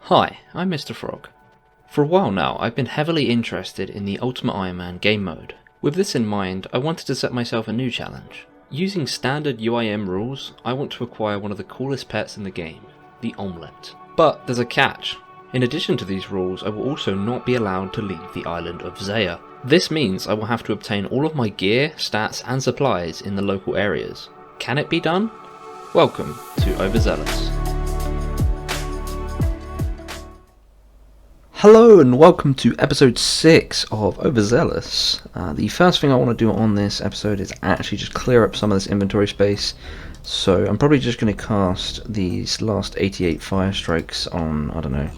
Hi, I'm Mr. Frog. For a while now, I've been heavily interested in the Ultimate Iron Man game mode. With this in mind, I wanted to set myself a new challenge. Using standard UIM rules, I want to acquire one of the coolest pets in the game, the Olmlet. But there's a catch. In addition to these rules, I will also not be allowed to leave the island of Zeah. This means I will have to obtain all of my gear, stats and supplies in the local areas. Can it be done? Welcome to Overzealous. Hello and welcome to episode 6 of Overzealous. The first thing I want to do on this episode is actually just clear up some of this inventory space. So I'm probably just going to cast these last 88 fire strikes on, I don't know,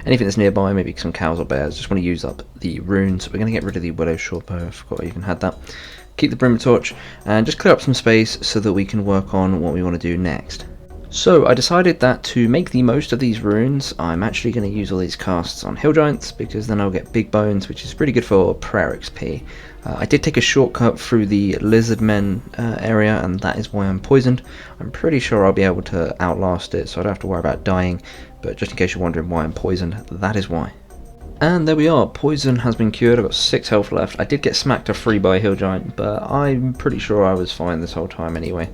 anything that's nearby, maybe some cows or bears. Just want to use up the runes. We're going to get rid of the Willow Shortbow, I forgot I even had that. Keep the Brimmer Torch and just clear up some space so that we can work on what we want to do next. So I decided that to make the most of these runes, I'm actually going to use all these casts on hill giants because then I'll get big bones, which is pretty good for prayer XP. I did take a shortcut through the lizardmen area, and that is why I'm poisoned. I'm pretty sure I'll be able to outlast it, so I don't have to worry about dying, but just in case you're wondering why I'm poisoned, that is why. And there we are, poison has been cured. I've got 6 health left. I did get smacked a 3 by a hill giant, but I'm pretty sure I was fine this whole time anyway.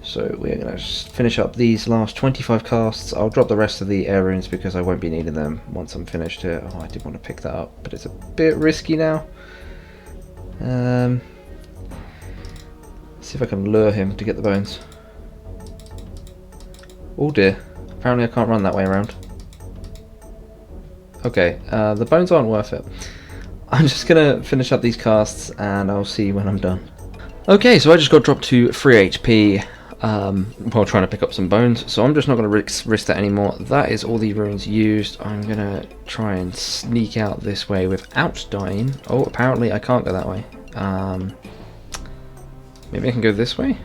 So we're going to finish up these last 25 casts. I'll drop the rest of the air runes because I won't be needing them once I'm finished here. Oh, I did want to pick that up, but it's a bit risky now. See if I can lure him to get the bones. Oh dear, apparently I can't run that way around. Okay, the bones aren't worth it. I'm just going to finish up these casts and I'll see you when I'm done. Okay, so I just got dropped to 3 HP. While trying to pick up some bones, so I'm just not going to risk that anymore. That is all the runes used. I'm going to try and sneak out this way without dying. Oh, apparently I can't go that way. Maybe I can go this way?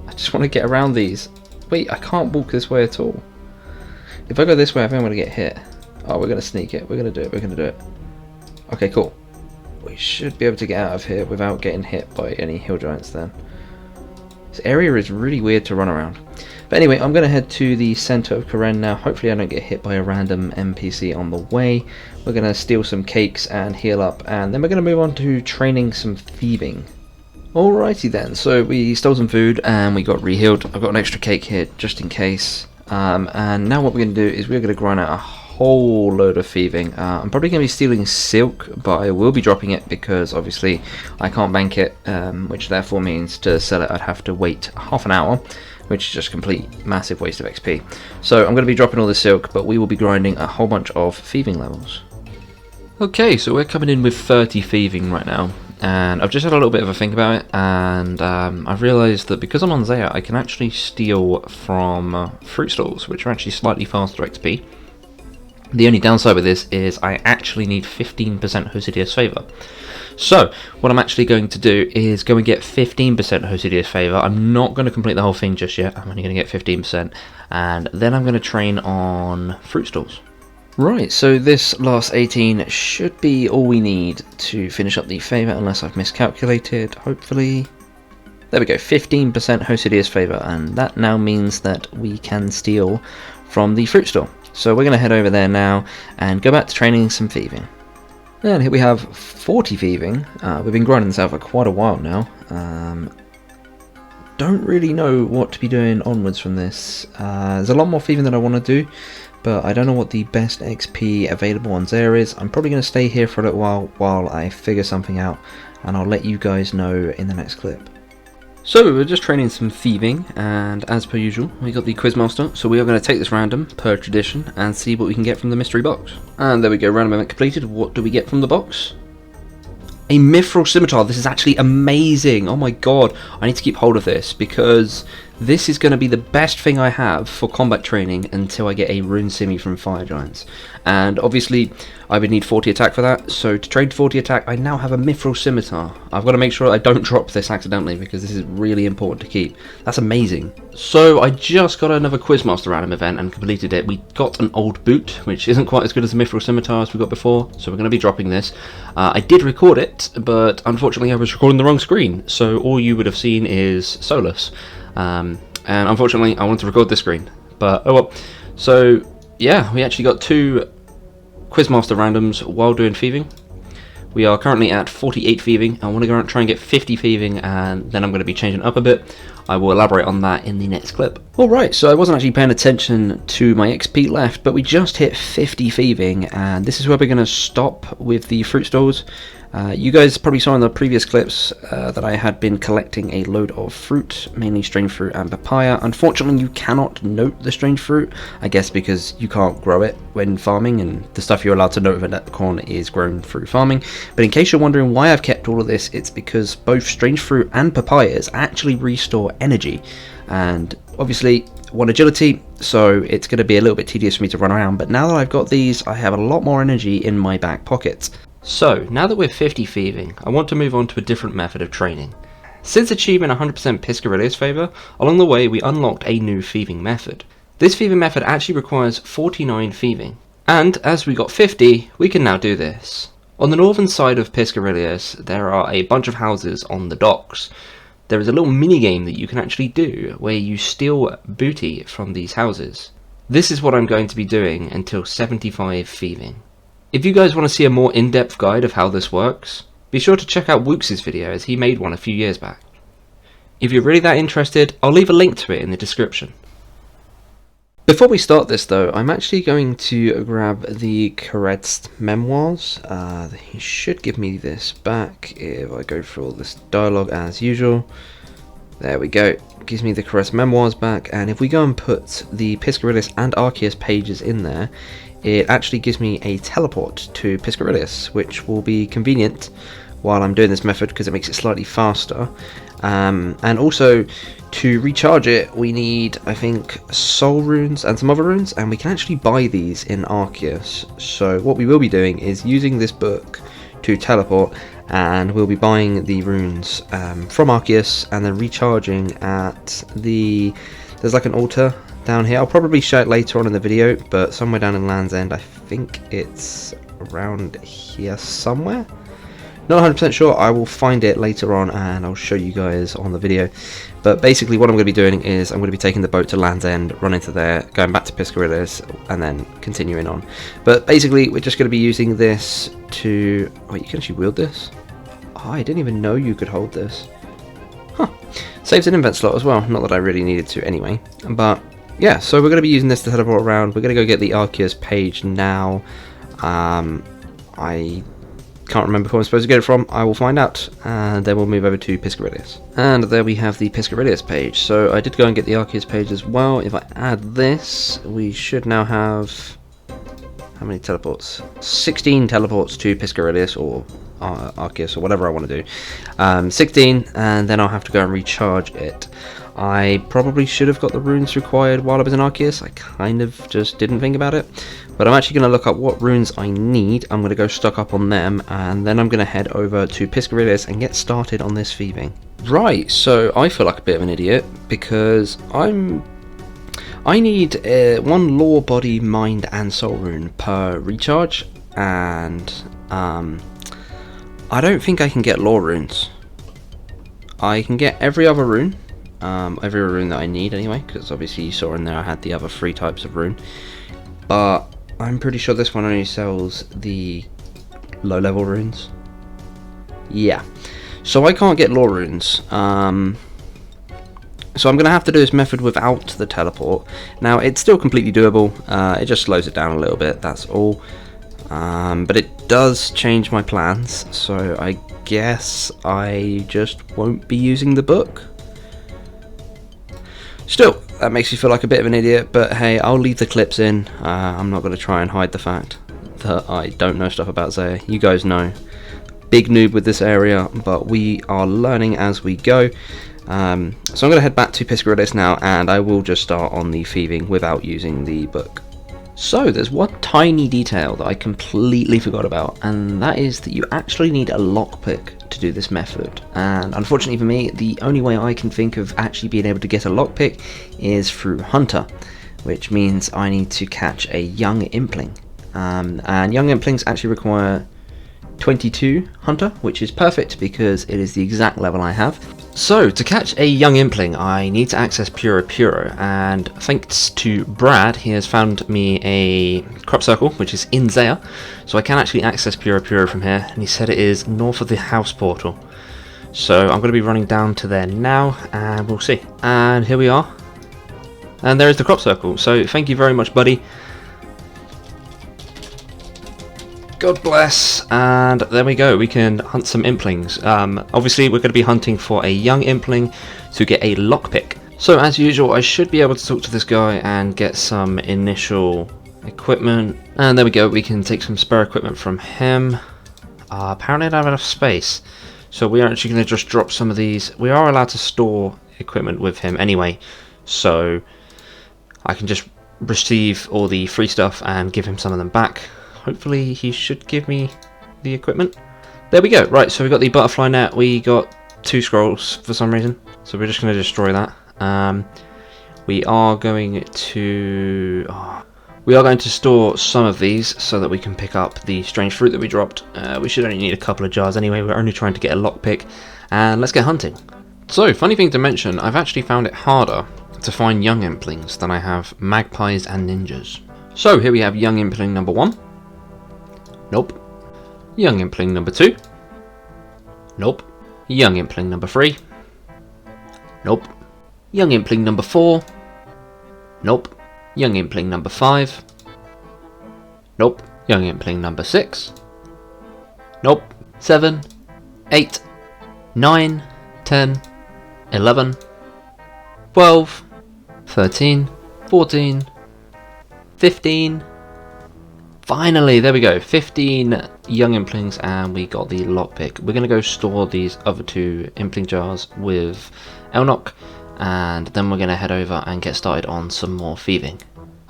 I just want to get around these. Wait, I can't walk this way at all. If I go this way, I think I'm going to get hit. Oh, we're going to sneak it. We're going to do it. We're going to do it. Okay, cool. We should be able to get out of here without getting hit by any hill giants then. This area is really weird to run around. But anyway, I'm going to head to the center of Karen now. Hopefully I don't get hit by a random NPC on the way. We're going to steal some cakes and heal up, and then we're going to move on to training some thieving. Alrighty then, so we stole some food and we got re-healed. I've got an extra cake here just in case. And now what we're going to do is we're going to grind out a whole load of thieving. I'm probably going to be stealing silk, but I will be dropping it because obviously I can't bank it, which therefore means to sell it I'd have to wait half an hour, which is just a complete massive waste of XP. So I'm going to be dropping all the silk, but we will be grinding a whole bunch of thieving levels. Okay, so we're coming in with 30 thieving right now, and I've just had a little bit of a think about it, and I've realised that because I'm on Zeah, I can actually steal from fruit stalls, which are actually slightly faster XP. The only downside with this is I actually need 15% Hosidius Favour. So, what I'm actually going to do is go and get 15% Hosidius Favour. I'm not going to complete the whole thing just yet, I'm only going to get 15%, and then I'm going to train on fruit stalls. Right, so this last 18 should be all we need to finish up the favour, unless I've miscalculated, hopefully. There we go, 15% Hosidius Favour, and that now means that we can steal from the fruit stall. So we're going to head over there now and go back to training some thieving. And here we have 40 thieving. We've been grinding this out for quite a while now. Don't really know what to be doing onwards from this. There's a lot more thieving that I want to do, but I don't know what the best XP available on Zeah is. I'm probably going to stay here for a little while I figure something out, and I'll let you guys know in the next clip. So we're just training some thieving, and as per usual, we got the Quizmaster, so we are going to take this random, per tradition, and see what we can get from the mystery box. And there we go, random event completed. What do we get from the box? A Mithril Scimitar. This is actually amazing. Oh my god, I need to keep hold of this, because this is going to be the best thing I have for combat training until I get a Rune Simi from Fire Giants. And obviously, I would need 40 attack for that, so to trade 40 attack, I now have a Mithril Scimitar. I've got to make sure I don't drop this accidentally, because this is really important to keep. That's amazing. So, I just got another Quizmaster random event and completed it. We got an old boot, which isn't quite as good as the Mithril Scimitar as we got before, so we're going to be dropping this. I did record it, but unfortunately I was recording the wrong screen, so all you would have seen is Solus. And unfortunately I wanted to record this screen, but oh well. So yeah, we actually got 2 Quizmaster randoms while doing thieving. We are currently at 48 thieving. I want to go and try and get 50 thieving, and then I'm going to be changing up a bit. I will elaborate on that in the next clip. Alright, so I wasn't actually paying attention to my XP left, but we just hit 50 thieving, and this is where we're going to stop with the fruit stalls. You guys probably saw in the previous clips that I had been collecting a load of fruit, mainly strange fruit and papaya. Unfortunately, you cannot note the strange fruit, I guess because you can't grow it when farming, and the stuff you're allowed to note of a leprechaun is grown through farming. But in case you're wondering why I've kept all of this, it's because both strange fruit and papayas actually restore energy, and obviously one agility, so it's going to be a little bit tedious for me to run around, but now that I've got these, I have a lot more energy in my back pockets. So, now that we're 50 thieving, I want to move on to a different method of training. Since achieving 100% Piscarilius favour, along the way we unlocked a new thieving method. This thieving method actually requires 49 thieving, and as we got 50, we can now do this. On the northern side of Piscarilius, there are a bunch of houses on the docks. There is a little minigame that you can actually do, where you steal booty from these houses. This is what I'm going to be doing until 75 thieving. If you guys want to see a more in-depth guide of how this works, be sure to check out Wook's video, as he made one a few years back. If you're really that interested, I'll leave a link to it in the description. Before we start this though, I'm actually going to grab the Caressed Memoirs. He should give me this back if I go through all this dialogue as usual. There we go. Gives me the Caressed Memoirs back, and if we go and put the Piscarilius and Arceus pages in there, it actually gives me a teleport to Piscarilius, which will be convenient while I'm doing this method because it makes it slightly faster. And also, to recharge it, we need, I think, soul runes and some other runes, and we can actually buy these in Arceus. So what we will be doing is using this book to teleport, and we'll be buying the runes from Arceus and then recharging at the... there's like an altar down here. I'll probably show it later on in the video, but somewhere down in Land's End, I think it's around here somewhere. Not 100% sure. I will find it later on and I'll show you guys on the video. But basically what I'm going to be doing is I'm going to be taking the boat to Land's End, running to there, going back to Piscarilius, and then continuing on. But basically we're just going to be using this to... wait, you can actually wield this? Oh, I didn't even know you could hold this. Huh. Saves an invent slot as well. Not that I really needed to anyway. But yeah, so we're going to be using this to teleport around. We're going to go get the Arceus page now. I can't remember who I'm supposed to get it from. I will find out, and then we'll move over to Piscarilius. And there we have the Piscarilius page. So I did go and get the Arceus page as well. If I add this, we should now have... how many teleports? 16 teleports to Piscarilius, or Arceus, or whatever I want to do. 16, and then I'll have to go and recharge it. I probably should have got the runes required while I was in Arceus. I kind of just didn't think about it. But I'm actually going to look up what runes I need. I'm going to go stock up on them, and then I'm going to head over to Piscarilius and get started on this thieving. Right, so I feel like a bit of an idiot because I need 1 lore, body, mind, and soul rune per recharge, and I don't think I can get lore runes. I can get every other rune. Every rune that I need anyway, because obviously you saw in there I had the other 3 types of rune, but I'm pretty sure this one only sells the low level runes. Yeah, so I can't get lore runes, so I'm going to have to do this method without the teleport. Now it's still completely doable, it just slows it down a little bit, that's all, but it does change my plans, so I guess I just won't be using the book. Still, that makes me feel like a bit of an idiot, but hey, I'll leave the clips in. I'm not going to try and hide the fact that I don't know stuff about Zeah. You guys know. Big noob with this area, but we are learning as we go. So I'm going to head back to Piscarilius now, and I will just start on the thieving without using the book. So there's one tiny detail that I completely forgot about, and that is that you actually need a lockpick to do this method. And unfortunately for me, the only way I can think of actually being able to get a lockpick is through Hunter, which means I need to catch a young impling. And young implings actually require 22 Hunter, which is perfect because it is the exact level I have. So, to catch a young impling, I need to access Puro Puro, and thanks to Brad, he has found me a crop circle, which is in Zeah, so I can actually access Puro Puro from here, and he said it is north of the house portal. So, I'm going to be running down to there now, and we'll see. And here we are. And there is the crop circle, so thank you very much, buddy. God bless, and there we go, we can hunt some implings. Obviously we're going to be hunting for a young impling to get a lockpick. So as usual, I should be able to talk to this guy and get some initial equipment. And there we go, we can take some spare equipment from him. Apparently I don't have enough space, so we are actually going to just drop some of these. We are allowed to store equipment with him anyway, so I can just receive all the free stuff and give him some of them back. Hopefully he should give me the equipment. There we go. Right, so we got the butterfly net. We got 2 scrolls for some reason, so we're just going to destroy that. We are going to store some of these so that we can pick up the strange fruit that we dropped. We should only need a couple of jars anyway. We're only trying to get a lockpick, and let's get hunting. So, funny thing to mention, I've actually found it harder to find young implings than I have magpies and ninjas. So here we have young impling number 1. Nope. Young impling number 2. Nope. Young impling number 3. Nope. Young impling number 4. Nope. Young impling number 5. Nope. Young impling number 6. Nope. 7, 8, 9, 10, 11, 12, 13, 14, 15. Finally, there we go, 15 young implings, and we got the lockpick. We're going to go store these other 2 impling jars with Elnock, and then we're going to head over and get started on some more thieving.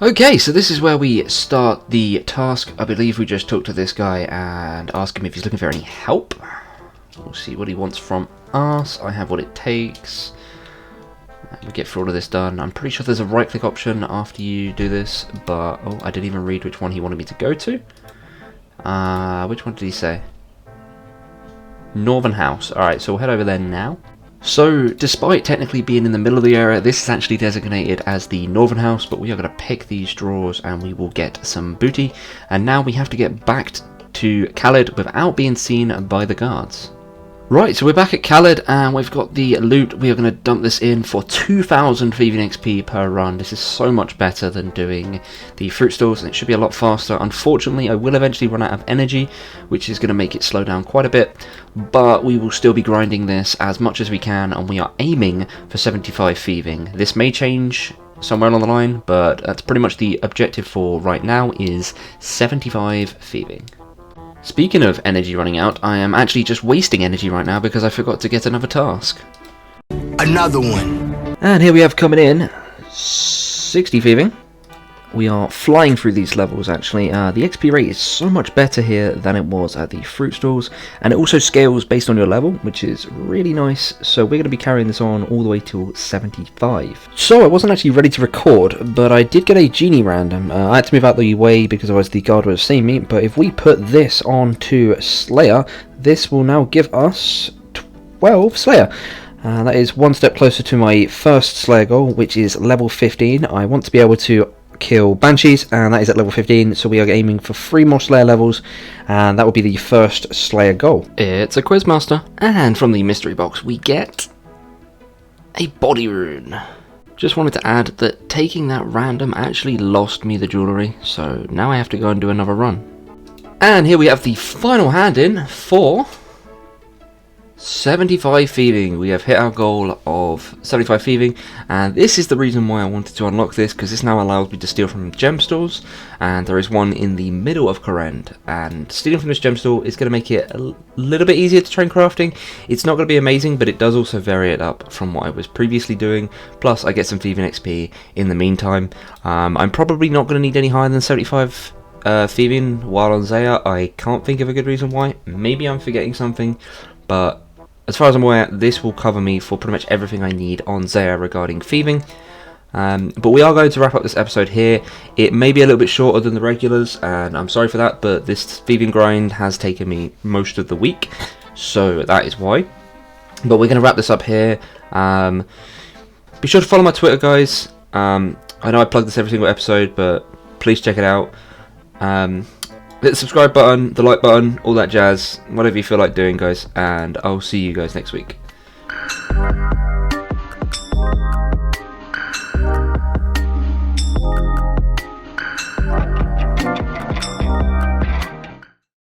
Okay, so this is where we start the task. I believe we just talk to this guy and ask him if he's looking for any help. We'll see what he wants from us. I have what it takes. We get through all of this done. I'm pretty sure there's a right click option after you do this, but oh, I didn't even read which one he wanted me to go to. Which one did he say? Northern House. Alright, so we'll head over there now. So, despite technically being in the middle of the area, this is actually designated as the Northern House, but we are going to pick these drawers and we will get some booty. And now we have to get back to Khaled without being seen by the guards. Right, so we're back at Khaled and we've got the loot. We are going to dump this in for 2,000 Thieving XP per run. This is so much better than doing the fruit stores, and it should be a lot faster. Unfortunately, I will eventually run out of energy, which is going to make it slow down quite a bit, but we will still be grinding this as much as we can, and we are aiming for 75 thieving. This may change somewhere along the line, but that's pretty much the objective for right now, is 75 thieving. Speaking of energy running out, I am actually just wasting energy right now because I forgot to get another task. Another one. And here we have coming in 60 thieving. We are flying through these levels actually. The XP rate is so much better here than it was at the fruit stalls, and it also scales based on your level, which is really nice. So we're going to be carrying this on all the way till 75. So I wasn't actually ready to record, but I did get a genie random. I had to move out the way because otherwise the guard would have seen me, but if we put this on to Slayer, this will now give us 12 Slayer. That is one step closer to my first Slayer goal, which is level 15. I want to be able to kill Banshees, and that is at level 15, so we are aiming for 3 more Slayer levels, and that will be the first Slayer goal. It's a Quizmaster, and from the mystery box we get a body rune. Just wanted to add that taking that random actually lost me the jewellery, so now I have to go and do another run. And here we have the final hand in for 75 thieving. We have hit our goal of 75 thieving, and this is the reason why I wanted to unlock this, because this now allows me to steal from gem stores, and there is one in the middle of Kourend, and stealing from this gem store is going to make it a little bit easier to train crafting. It's not going to be amazing, but it does also vary it up from what I was previously doing, plus I get some thieving XP in the meantime. I'm probably not going to need any higher than 75 thieving while on Zeah. I can't think of a good reason why. Maybe I'm forgetting something, but as far as I'm aware, this will cover me for pretty much everything I need on Zeah regarding thieving. But we are going to wrap up this episode here. It may be a little bit shorter than the regulars, and I'm sorry for that, but this thieving grind has taken me most of the week, so that is why. But we're going to wrap this up here. Be sure to follow my Twitter, guys. I know I plug this every single episode, but please check it out. Hit the subscribe button, the like button, all that jazz, whatever you feel like doing, guys. And I'll see you guys next week.